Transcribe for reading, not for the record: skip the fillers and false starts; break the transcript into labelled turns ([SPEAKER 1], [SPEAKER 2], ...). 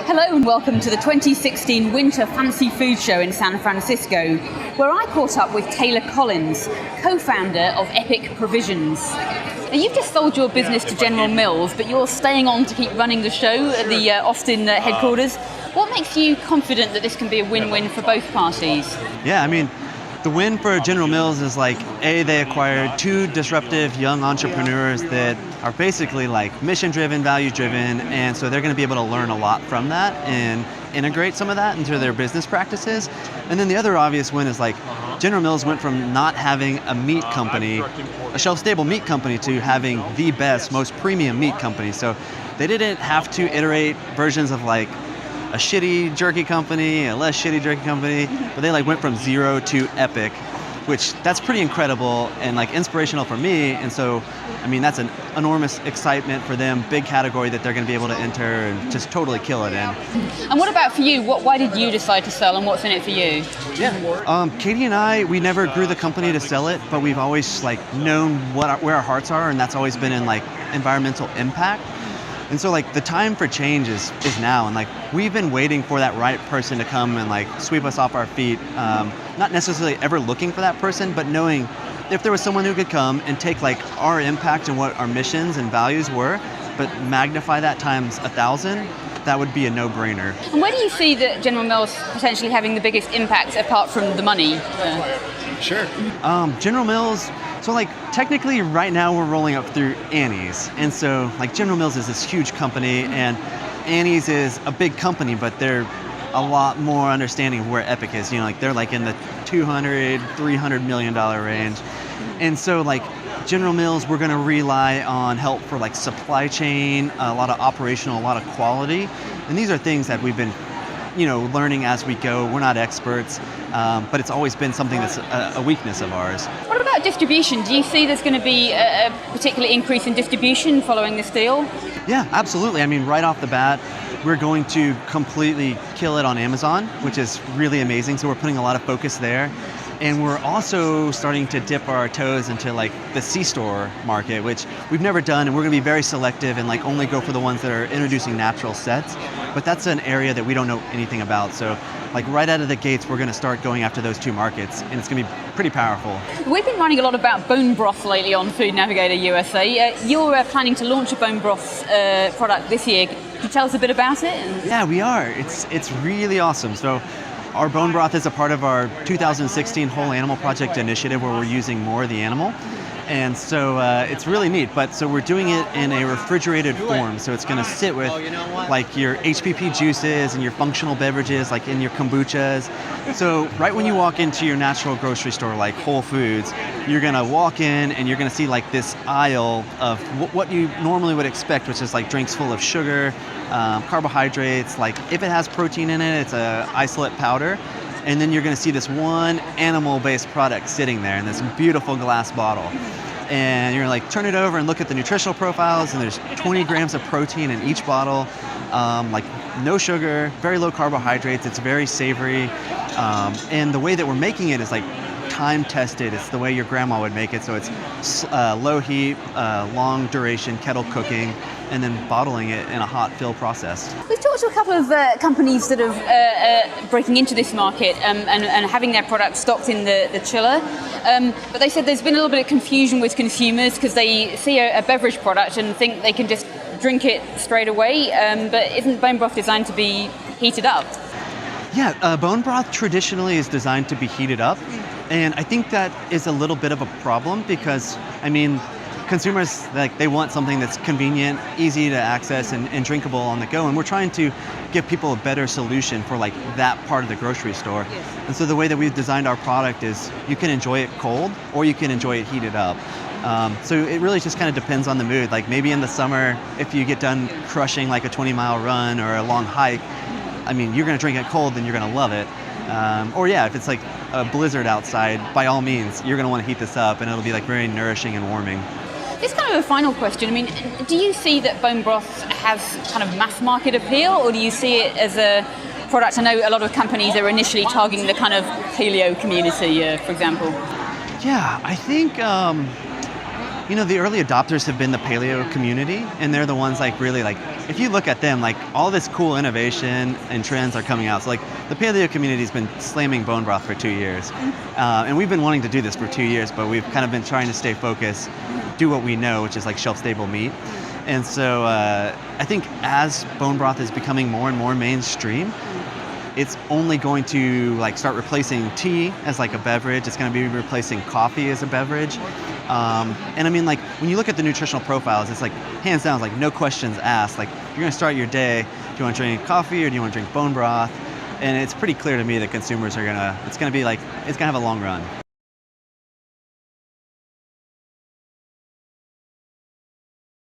[SPEAKER 1] Hello and welcome to the 2016 Winter Fancy Food Show in San Francisco, where I caught up with Taylor Collins, co-founder of Epic Provisions. Now, you've just sold your business to General Mills, but you're staying on to keep running the show at the Austin headquarters. What makes you confident that this can be a win-win for both parties?
[SPEAKER 2] Yeah, I mean, the win for General Mills is like, A, they acquired two disruptive young entrepreneurs that are basically like mission-driven, value-driven, and so they're going to be able to learn a lot from that and integrate some of that into their business practices. And then the other obvious win is like, General Mills went from not having a meat company, a shelf-stable meat company, to having the best, most premium meat company. So they didn't have to iterate versions of like a shitty jerky company, a less shitty jerky company, but they like went from zero to Epic, which that's pretty incredible and like inspirational for me. And so, I mean, that's an enormous excitement for them, big category that they're going to be able to enter and just totally kill it in.
[SPEAKER 1] And what about for you? Why did you decide to sell and what's in it for you?
[SPEAKER 2] Yeah, Katie and I, we never grew the company to sell it, but we've always like known where our hearts are, and that's always been in like environmental impact. And so like the time for change is now, and like we've been waiting for that right person to come and like sweep us off our feet, not necessarily ever looking for that person, but knowing if there was someone who could come and take like our impact and what our missions and values were, but magnify that times 1,000, that would be a no-brainer.
[SPEAKER 1] And where do you see that General Mills potentially having the biggest impact apart from the money?
[SPEAKER 2] Sure. General Mills, so like technically right now we're rolling up through Annie's. And so like General Mills is this huge company, and Annie's is a big company, but they're a lot more understanding of where Epic is. You know, like they're like in the $200, $300 million range. And so like General Mills, we're going to rely on help for like supply chain, a lot of operational, a lot of quality. And these are things that we've been, learning as we go. We're not experts, but it's always been something that's a weakness of ours.
[SPEAKER 1] What about distribution? Do you see there's going to be a particular increase in distribution following this deal?
[SPEAKER 2] Yeah, absolutely. I mean, right off the bat, we're going to completely kill it on Amazon, which is really amazing. So we're putting a lot of focus there. And we're also starting to dip our toes into like the C-store market, which we've never done, and we're going to be very selective and like only go for the ones that are introducing natural sets. But that's an area that we don't know anything about. So like right out of the gates, we're going to start going after those two markets, and it's going to be pretty powerful.
[SPEAKER 1] We've been writing a lot about bone broth lately on FoodNavigator-USA. You're planning to launch a bone broth product this year. Can you tell us a bit about it?
[SPEAKER 2] Yeah, we are. It's really awesome. So our bone broth is a part of our 2016 Whole Animal Project initiative, where we're using more of the animal. And so it's really neat, but so we're doing it in a refrigerated form. So it's going to sit with like your HPP juices and your functional beverages, like in your kombuchas. So right when you walk into your natural grocery store, like Whole Foods, you're going to walk in and you're going to see like this aisle of what you normally would expect, which is like drinks full of sugar, carbohydrates. Like if it has protein in it, it's a isolate powder. And then you're going to see this one animal-based product sitting there in this beautiful glass bottle. And you're like, turn it over and look at the nutritional profiles, and there's 20 grams of protein in each bottle, like no sugar, very low carbohydrates, it's very savory. And the way that we're making it is like time tested. It's the way your grandma would make it. So it's low heat, long duration kettle cooking, and then bottling it in a hot fill process.
[SPEAKER 1] We've talked to a couple of companies that are breaking into this market and having their products stocked in the chiller. But they said there's been a little bit of confusion with consumers because they see a beverage product and think they can just drink it straight away. But isn't bone broth designed to be heated up?
[SPEAKER 2] Yeah, bone broth traditionally is designed to be heated up. And I think that is a little bit of a problem because, I mean, consumers, like, they want something that's convenient, easy to access, and drinkable on the go. And we're trying to give people a better solution for like that part of the grocery store. Yes. And so the way that we've designed our product is you can enjoy it cold or you can enjoy it heated up. So it really just kind of depends on the mood. Like maybe in the summer, if you get done crushing like a 20-mile run or a long hike, I mean, you're going to drink it cold and you're going to love it. Or yeah, if it's like a blizzard outside, by all means, you're going to want to heat this up and it'll be like very nourishing and warming.
[SPEAKER 1] This kind of a final question. I mean, do you see that bone broth has kind of mass market appeal, or do you see it as a product? I know a lot of companies are initially targeting the kind of paleo community, for example.
[SPEAKER 2] Yeah, I think The early adopters have been the paleo community, and they're the ones like really like, if you look at them, like all this cool innovation and trends are coming out. So like the paleo community has been slamming bone broth for 2 years. And we've been wanting to do this for 2 years, but we've kind of been trying to stay focused, do what we know, which is like shelf-stable meat. And so I think as bone broth is becoming more and more mainstream, it's only going to like start replacing tea as like a beverage. It's going to be replacing coffee as a beverage. And I mean, like when you look at the nutritional profiles, it's like hands down, like no questions asked. Like you're going to start your day, do you want to drink coffee or do you want to drink bone broth? And it's pretty clear to me that consumers are it's going to have a long run.